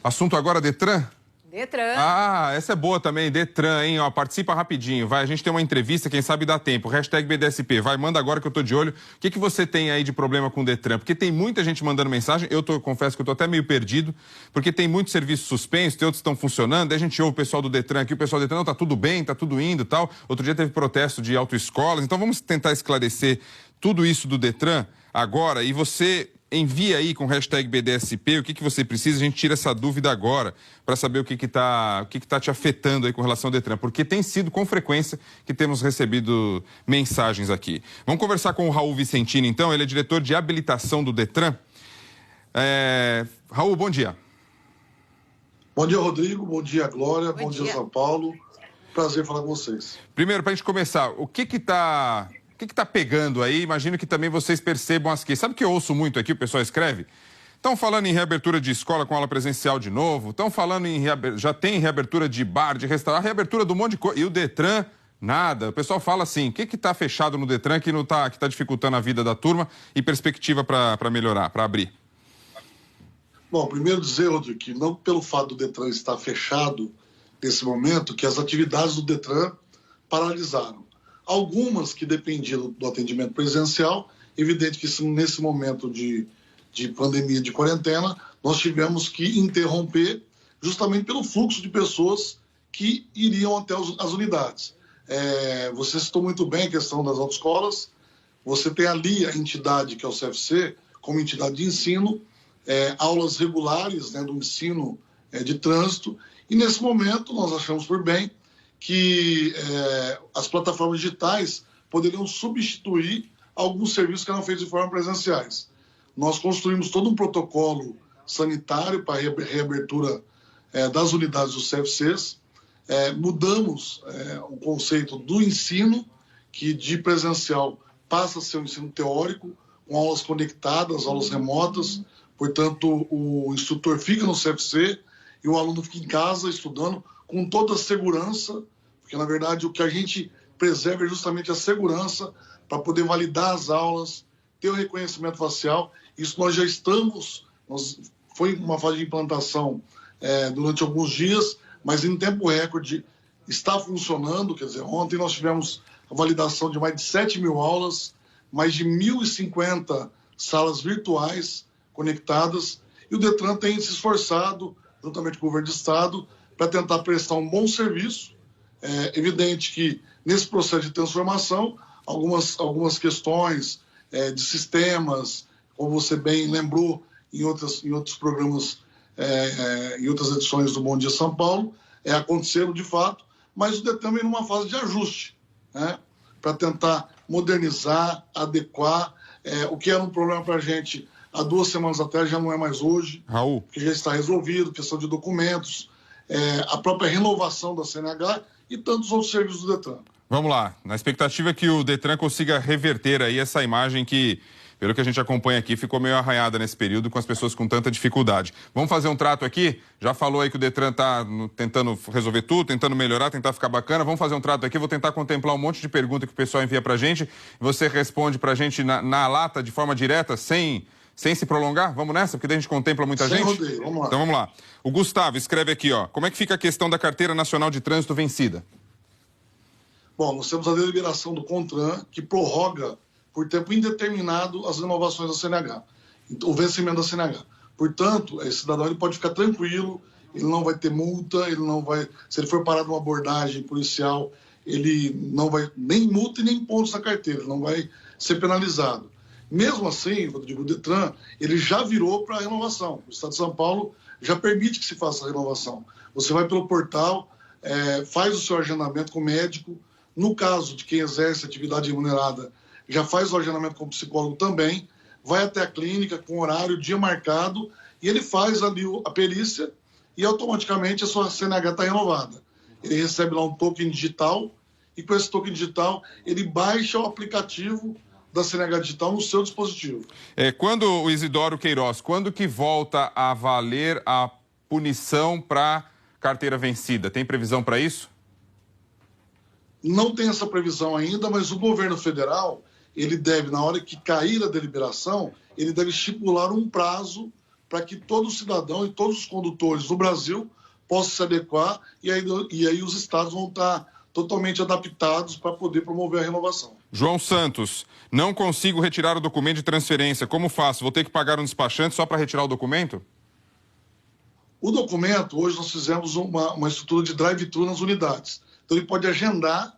Assunto agora, Detran? Detran. Ah, essa é boa também, Detran, hein? Ó, participa rapidinho, vai. A gente tem uma entrevista, quem sabe dá tempo. Hashtag BDSP. Vai, manda agora que eu tô de olho. O que você tem aí de problema com o Detran? Porque tem muita gente mandando mensagem. Confesso que eu tô até meio perdido, porque tem muito serviço suspenso, tem outros que estão funcionando. Aí a gente ouve o pessoal do Detran aqui, o pessoal do Detran, não, tá tudo bem, tá tudo indo e tal. Outro dia teve protesto de autoescolas. Então vamos tentar esclarecer tudo isso do Detran agora. E você envia aí com hashtag BDSP o que você precisa, a gente tira essa dúvida agora para saber o que tá te afetando aí com relação ao Detran, porque tem sido com frequência que temos recebido mensagens aqui. Vamos conversar com o Raul Vicentini, então, ele é diretor de habilitação do Detran. Raul, bom dia. Bom dia, Rodrigo, bom dia, Glória, Bom dia, São Paulo. Prazer falar com vocês. Primeiro, para a gente começar, o que tá pegando aí? Imagino que também vocês percebam as queixas. Sabe que eu ouço muito aqui, o pessoal escreve? Estão falando em reabertura de escola com aula presencial de novo, estão falando em já tem reabertura de bar, de restaurante, reabertura de um monte de coisa. E o Detran, nada. O pessoal fala assim, o que está fechado no Detran que tá dificultando a vida da turma e perspectiva para melhorar, para abrir? Bom, primeiro dizer, Rodrigo, que não pelo fato do Detran estar fechado nesse momento, que as atividades do Detran paralisaram. Algumas que dependiam do atendimento presencial, evidente que nesse momento de pandemia, de quarentena, nós tivemos que interromper justamente pelo fluxo de pessoas que iriam até as unidades. Você citou muito bem a questão das autoescolas, você tem ali a entidade que é o CFC, como entidade de ensino, aulas regulares, né, do ensino de trânsito, e nesse momento nós achamos por bem que as plataformas digitais poderiam substituir alguns serviços que eram feitos de forma presenciais. Nós construímos todo um protocolo sanitário para a reabertura das unidades dos CFCs, mudamos o conceito do ensino, que de presencial passa a ser um ensino teórico, com aulas conectadas, aulas remotas, portanto o instrutor fica no CFC e o aluno fica em casa estudando com toda a segurança, porque, na verdade, o que a gente preserva é justamente a segurança para poder validar as aulas, ter o reconhecimento facial. Isso nós já estamos, foi uma fase de implantação durante alguns dias, mas em tempo recorde está funcionando. Quer dizer, ontem nós tivemos a validação de mais de 7 mil aulas, mais de 1.050 salas virtuais conectadas, e o Detran tem se esforçado, juntamente com o governo do Estado, para tentar prestar um bom serviço. É evidente que, nesse processo de transformação, algumas questões de sistemas, como você bem lembrou em outros programas, em outras edições do Bom Dia São Paulo, aconteceram de fato, mas o Detran vem numa fase de ajuste, né, para tentar modernizar, adequar. O que era um problema para a gente há 2 semanas atrás já não é mais hoje, Raul, que já está resolvido, questão de documentos, a própria renovação da CNH e tantos outros serviços do Detran. vamos lá. Na expectativa que o Detran consiga reverter aí essa imagem que, pelo que a gente acompanha aqui, ficou meio arranhada nesse período com as pessoas com tanta dificuldade. Vamos fazer um trato aqui? Já falou aí que o Detran está tentando resolver tudo, tentando melhorar, tentar ficar bacana. Vamos fazer um trato aqui, vou tentar contemplar um monte de perguntas que o pessoal envia pra gente. Você responde pra gente na lata, de forma direta, sem se prolongar? Vamos nessa? Porque daí a gente contempla muita gente? Rodeio, vamos lá. Então vamos lá. O Gustavo escreve aqui, ó. Como é que fica a questão da Carteira Nacional de Trânsito vencida? Bom, nós temos a deliberação do CONTRAN, que prorroga por tempo indeterminado as renovações da CNH, o vencimento da CNH. Portanto, esse cidadão ele pode ficar tranquilo, ele não vai ter multa, ele não vai, se ele for parado numa abordagem policial, ele não vai nem multa e nem pontos na carteira, ele não vai ser penalizado. Mesmo assim, Rodrigo, o Detran, ele já virou para a renovação. O Estado de São Paulo já permite que se faça a renovação. Você vai pelo portal, faz o seu agendamento com o médico. No caso de quem exerce atividade remunerada, já faz o agendamento com o psicólogo também, vai até a clínica com horário, dia marcado, e ele faz ali a perícia e automaticamente a sua CNH está renovada. Ele recebe lá um token digital e com esse token digital ele baixa o aplicativo da CNH digital no seu dispositivo. Quando o Isidoro Queiroz, quando que volta a valer a punição para carteira vencida? Tem previsão para isso? Não tem essa previsão ainda, mas o governo federal, ele deve, na hora que cair a deliberação, ele deve estipular um prazo para que todo cidadão e todos os condutores do Brasil possam se adequar e aí os estados vão estar totalmente adaptados para poder promover a renovação. João Santos, não consigo retirar o documento de transferência. Como faço? Vou ter que pagar um despachante só para retirar o documento? O documento, hoje nós fizemos uma estrutura de drive-thru nas unidades. Então ele pode agendar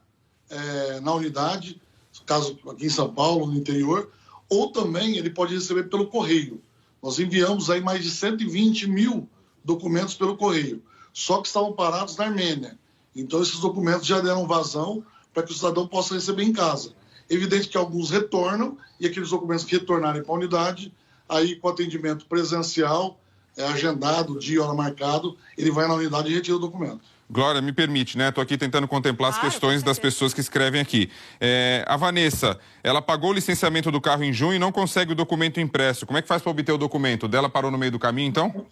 na unidade, caso aqui em São Paulo, no interior, ou também ele pode receber pelo correio. Nós enviamos aí mais de 120 mil documentos pelo correio, só que estavam parados na Armênia. Então esses documentos já deram vazão para que o cidadão possa receber em casa. Evidente que alguns retornam e aqueles documentos que retornarem para a unidade, aí com atendimento presencial, agendado, dia e hora marcado, ele vai na unidade e retira o documento. Glória, me permite, né? Estou aqui tentando contemplar as questões das pessoas que escrevem aqui. A Vanessa, ela pagou o licenciamento do carro em junho e não consegue o documento impresso. Como é que faz para obter o documento? O dela parou no meio do caminho, então?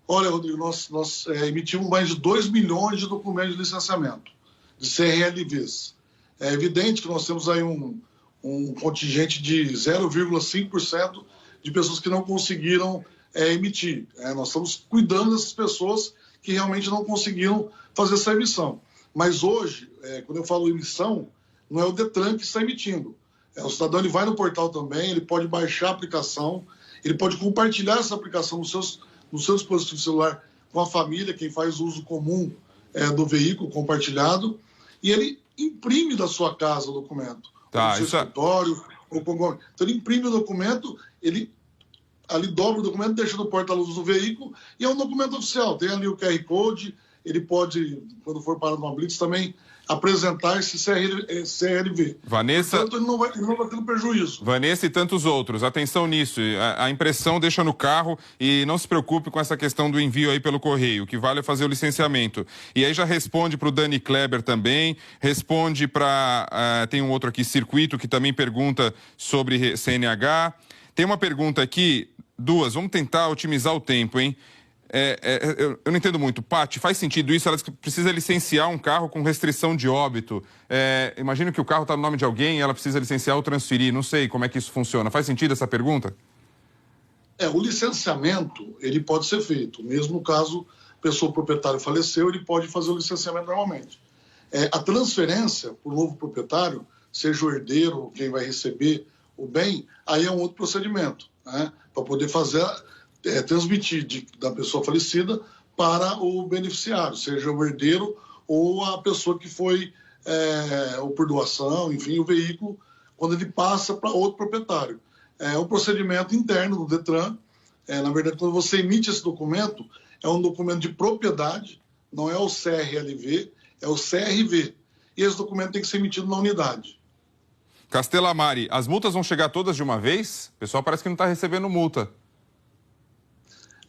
Olha, Rodrigo, nós emitimos mais de 2 milhões de documentos de licenciamento, de CRLVs. É evidente que nós temos aí um contingente de 0,5% de pessoas que não conseguiram emitir. Nós estamos cuidando dessas pessoas que realmente não conseguiram fazer essa emissão. Mas hoje, quando eu falo emissão, não é o Detran que está emitindo. O cidadão ele vai no portal também, ele pode baixar a aplicação, ele pode compartilhar essa aplicação no seu dispositivo celular com a família, quem faz uso comum do veículo compartilhado, e ele imprime da sua casa o documento. Tá, ou do seu escritório. Então ele imprime o documento, ele ali dobra o documento, deixa no porta-luvas do veículo e é um documento oficial. Tem ali o QR Code, ele pode, quando for parado numa blitz, também apresentar esse CRLV. Vanessa... Portanto, ele não vai tendo prejuízo. Vanessa e tantos outros, atenção nisso, a impressão deixa no carro e não se preocupe com essa questão do envio aí pelo correio, o que vale é fazer o licenciamento. E aí já responde para o Dani Kleber também, responde para, tem um outro aqui, Circuito, que também pergunta sobre CNH. Tem uma pergunta aqui, duas, vamos tentar otimizar o tempo, hein? Eu não entendo muito. Paty, faz sentido isso? Ela diz que precisa licenciar um carro com restrição de óbito. Imagino que o carro está no nome de alguém e ela precisa licenciar ou transferir. Não sei como é que isso funciona. Faz sentido essa pergunta? O licenciamento, ele pode ser feito. Mesmo no caso, a pessoa proprietária faleceu, ele pode fazer o licenciamento normalmente. A transferência para o novo proprietário, seja o herdeiro ou quem vai receber o bem, aí é um outro procedimento, né? Para poder fazer... transmitir da pessoa falecida para o beneficiário, seja o herdeiro ou a pessoa que foi, ou por doação, enfim, o veículo, quando ele passa para outro proprietário. É um procedimento interno do Detran. Na verdade, quando você emite esse documento, é um documento de propriedade, não é o CRLV, é o CRV. E esse documento tem que ser emitido na unidade. Castelamari, as multas vão chegar todas de uma vez? O pessoal parece que não está recebendo multa.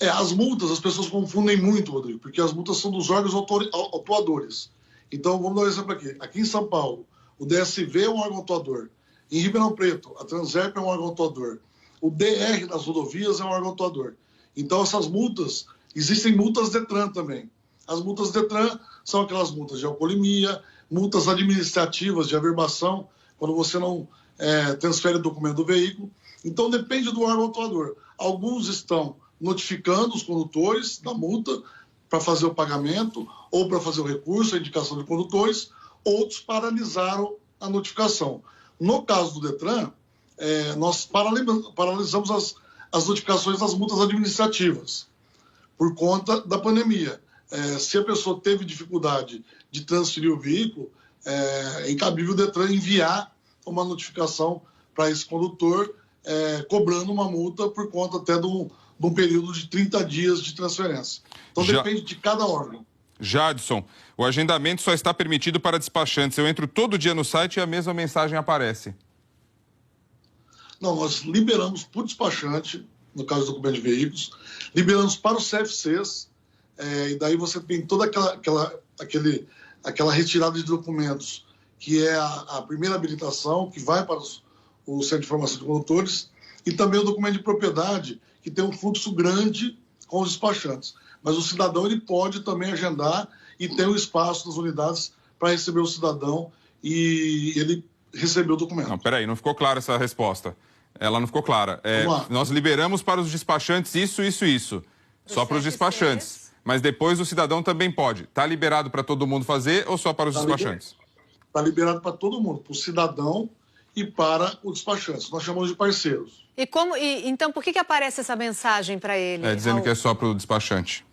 As multas, as pessoas confundem muito, Rodrigo, porque as multas são dos órgãos autuadores. Então, vamos dar um exemplo aqui. Aqui em São Paulo, o DSV é um órgão autuador. Em Ribeirão Preto, a Transerp é um órgão autuador. O DR das rodovias é um órgão autuador. Então, essas multas, existem multas Detran também. As multas Detran são aquelas multas de alcoolemia, multas administrativas de averbação, quando você não transfere o documento do veículo. Então, depende do órgão autuador. Alguns estão notificando os condutores da multa para fazer o pagamento ou para fazer o recurso, a indicação de condutores, outros paralisaram a notificação. No caso do Detran, nós paralisamos as notificações das multas administrativas por conta da pandemia. Se a pessoa teve dificuldade de transferir o veículo, é incabível o Detran enviar uma notificação para esse condutor, cobrando uma multa por conta até de um período de 30 dias de transferência. Então, depende de cada órgão. Jadson, o agendamento só está permitido para despachantes. Eu entro todo dia no site e a mesma mensagem aparece. Não, nós liberamos por despachante, no caso do documento de veículos, liberamos para os CFCs, e daí você tem toda aquela retirada de documentos, que é a primeira habilitação, que vai para o Centro de Informação de Condutores, e também o documento de propriedade, que tem um fluxo grande com os despachantes. Mas o cidadão ele pode também agendar e tem um espaço nas unidades para receber o cidadão e ele receber o documento. Não, peraí, não ficou clara essa resposta. Ela não ficou clara. Nós liberamos para os despachantes isso. Só para os despachantes. Mas depois o cidadão também pode. Está liberado para todo mundo fazer ou só para os despachantes? Está liberado para todo mundo, para o cidadão e para os despachantes. Nós chamamos de parceiros. Então, por que aparece essa mensagem para ele? Dizendo que é só para o despachante.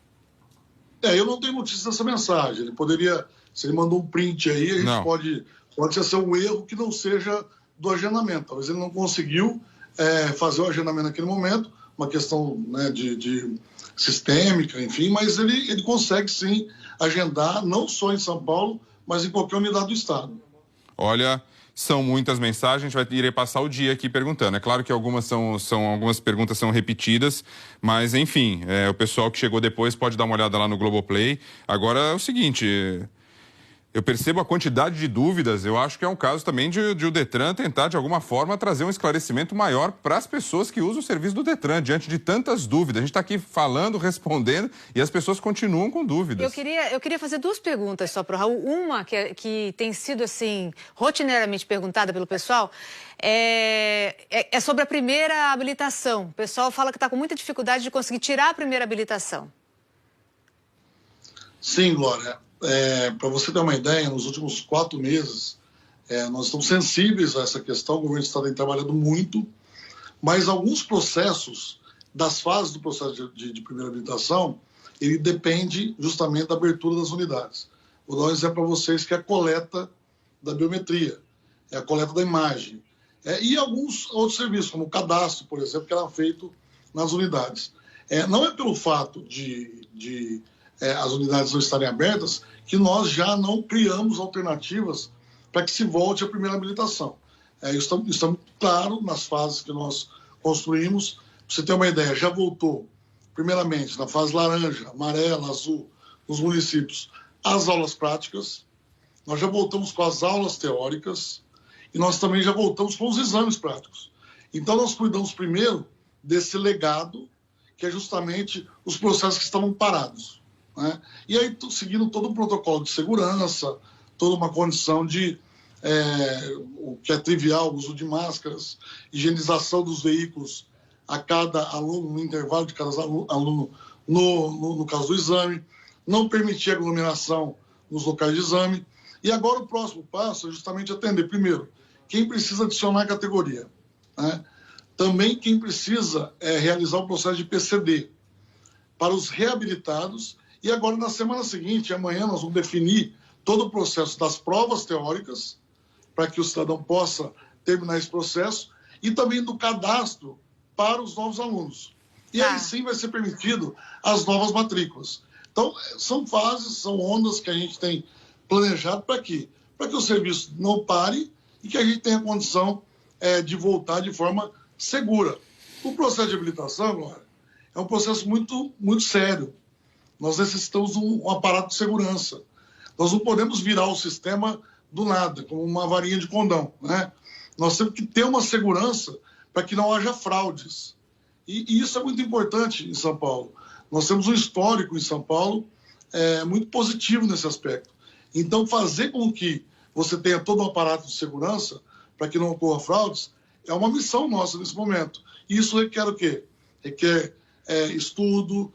Eu não tenho notícia dessa mensagem. Ele poderia, se ele mandou um print aí, a gente pode ser um erro que não seja do agendamento. Talvez ele não conseguiu fazer o agendamento naquele momento, uma questão, né, de sistêmica, enfim, mas ele consegue sim agendar, não só em São Paulo, mas em qualquer unidade do estado. Olha, são muitas mensagens, a gente irei passar o dia aqui perguntando. É claro que algumas perguntas são repetidas, mas enfim, o pessoal que chegou depois pode dar uma olhada lá no Globoplay. Agora é o seguinte, eu percebo a quantidade de dúvidas, eu acho que é um caso também de o Detran tentar, de alguma forma, trazer um esclarecimento maior para as pessoas que usam o serviço do Detran, diante de tantas dúvidas. A gente está aqui falando, respondendo, e as pessoas continuam com dúvidas. Eu queria fazer duas perguntas só para o Raul. Uma que tem sido, assim, rotineiramente perguntada pelo pessoal, é sobre a primeira habilitação. O pessoal fala que está com muita dificuldade de conseguir tirar a primeira habilitação. Sim, Glória. Para você ter uma ideia, nos últimos 4 meses, nós estamos sensíveis a essa questão, o governo do estado tem trabalhado muito, mas alguns processos, das fases do processo de primeira habilitação, ele depende justamente da abertura das unidades. Vou dar um exemplo para vocês, que é a coleta da biometria, é a coleta da imagem, e alguns outros serviços, como o cadastro, por exemplo, que era feito nas unidades. Não é pelo fato de as unidades não estarem abertas, que nós já não criamos alternativas para que se volte à primeira habilitação. Isso está muito claro nas fases que nós construímos. Para você ter uma ideia, já voltou, primeiramente, na fase laranja, amarela, azul, nos municípios, as aulas práticas, nós já voltamos com as aulas teóricas e nós também já voltamos com os exames práticos. Então, nós cuidamos primeiro desse legado, que é justamente os processos que estavam parados. Né? E aí, seguindo todo um protocolo de segurança, toda uma condição de, o que é trivial, uso de máscaras, higienização dos veículos a cada aluno, no intervalo de cada aluno, no caso do exame, não permitir aglomeração nos locais de exame. E agora o próximo passo é justamente atender, primeiro, quem precisa adicionar a categoria, né? Também quem precisa realizar o processo de PCD para os reabilitados. E agora, na semana seguinte, amanhã, nós vamos definir todo o processo das provas teóricas, para que o cidadão possa terminar esse processo, e também do cadastro para os novos alunos. E aí sim vai ser permitido as novas matrículas. Então, são fases, são ondas que a gente tem planejado para quê? Para que o serviço não pare e que a gente tenha condição de voltar de forma segura. O processo de habilitação, agora, é um processo muito, muito sério. Nós necessitamos de um aparato de segurança. Nós não podemos virar o sistema do nada, como uma varinha de condão, né? Nós temos que ter uma segurança para que não haja fraudes. E isso é muito importante em São Paulo. Nós temos um histórico em São Paulo muito positivo nesse aspecto. Então, fazer com que você tenha todo um aparato de segurança para que não ocorra fraudes é uma missão nossa nesse momento. E isso requer o quê? Requer estudo,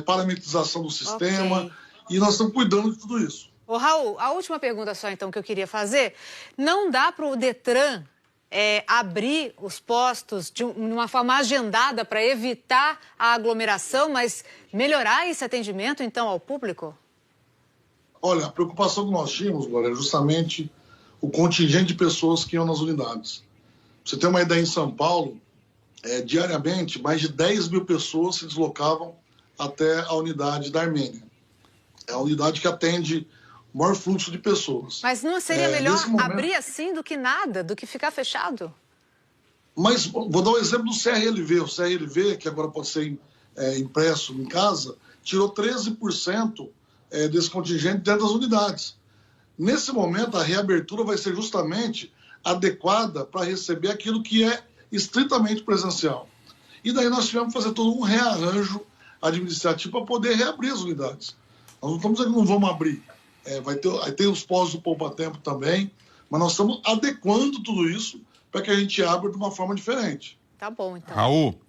parametrização do sistema, e nós estamos cuidando de tudo isso. Ô, Raul, a última pergunta só, então, que eu queria fazer. Não dá para o Detran abrir os postos de uma forma agendada para evitar a aglomeração, mas melhorar esse atendimento, então, ao público? Olha, a preocupação que nós tínhamos, Glória, é justamente o contingente de pessoas que iam nas unidades. Pra você ter uma ideia, em São Paulo, diariamente, mais de 10 mil pessoas se deslocavam até a unidade da Armênia. É a unidade que atende o maior fluxo de pessoas. Mas não seria melhor abrir assim do que nada, do que ficar fechado? Mas vou dar um exemplo do CRLV. O CRLV, que agora pode ser impresso em casa, tirou 13% desse contingente dentro das unidades. Nesse momento, a reabertura vai ser justamente adequada para receber aquilo que é estritamente presencial. E daí nós tivemos que fazer todo um rearranjo administrativo para poder reabrir as unidades. Nós não estamos dizendo que não vamos abrir. Vai ter os pós do poupa-tempo também, mas nós estamos adequando tudo isso para que a gente abra de uma forma diferente. Tá bom, então. Raul,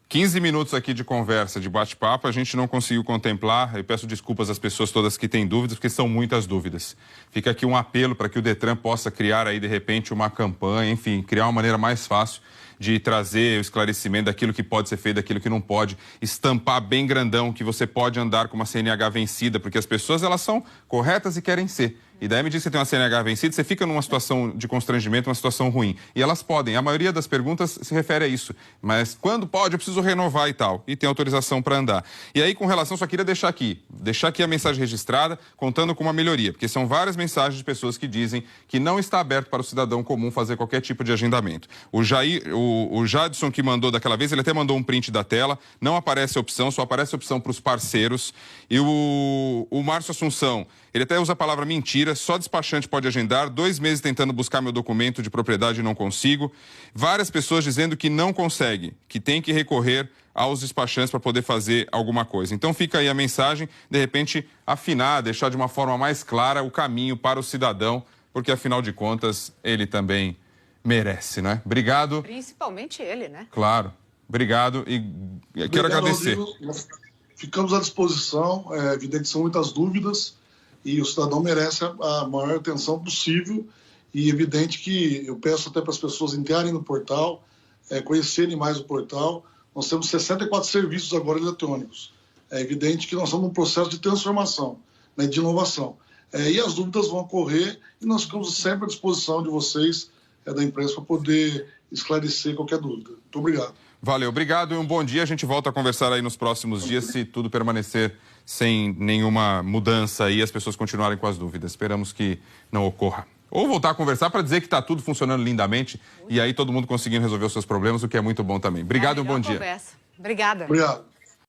15 minutos aqui de conversa, de bate-papo, a gente não conseguiu contemplar. Eu peço desculpas às pessoas todas que têm dúvidas, porque são muitas dúvidas. Fica aqui um apelo para que o Detran possa criar aí, de repente, uma campanha, enfim, criar uma maneira mais fácil de trazer o esclarecimento daquilo que pode ser feito, daquilo que não pode, estampar bem grandão que você pode andar com uma CNH vencida, porque as pessoas, elas são corretas e querem ser. E daí me diz que você tem uma CNH vencida, você fica numa situação de constrangimento, uma situação ruim. E elas podem. A maioria das perguntas se refere a isso. Mas quando pode, eu preciso renovar e tal. E tem autorização para andar. E aí, com relação, só queria deixar aqui a mensagem registrada, contando com uma melhoria. Porque são várias mensagens de pessoas que dizem que não está aberto para o cidadão comum fazer qualquer tipo de agendamento. O Jadson, que mandou daquela vez, ele até mandou um print da tela. Não aparece a opção, só aparece a opção para os parceiros. E o Márcio Assunção, ele até usa a palavra mentira. Só despachante pode agendar, 2 meses tentando buscar meu documento de propriedade e não consigo. Várias pessoas dizendo que não consegue, que tem que recorrer aos despachantes para poder fazer alguma coisa. Então fica aí a mensagem, de repente afinar, deixar de uma forma mais clara o caminho para o cidadão, porque afinal de contas ele também merece, né? Obrigado. Principalmente ele, né? Claro. Obrigado e quero agradecer. Rodrigo. Nós ficamos à disposição, é evidente que são muitas dúvidas, e o cidadão merece a maior atenção possível, e evidente que eu peço até para as pessoas entrarem no portal, conhecerem mais o portal. Nós temos 64 serviços agora eletrônicos. É evidente que nós estamos num processo de transformação, né, de inovação. E as dúvidas vão ocorrer, e nós ficamos sempre à disposição de vocês, da imprensa, para poder esclarecer qualquer dúvida. Muito obrigado. Valeu, obrigado e um bom dia. A gente volta a conversar aí nos próximos dias, se tudo permanecer sem nenhuma mudança e as pessoas continuarem com as dúvidas. Esperamos que não ocorra. Ou voltar a conversar para dizer que está tudo funcionando lindamente e aí todo mundo conseguindo resolver os seus problemas, o que é muito bom também. Obrigado e um bom dia. Conversa. Obrigada. Obrigado.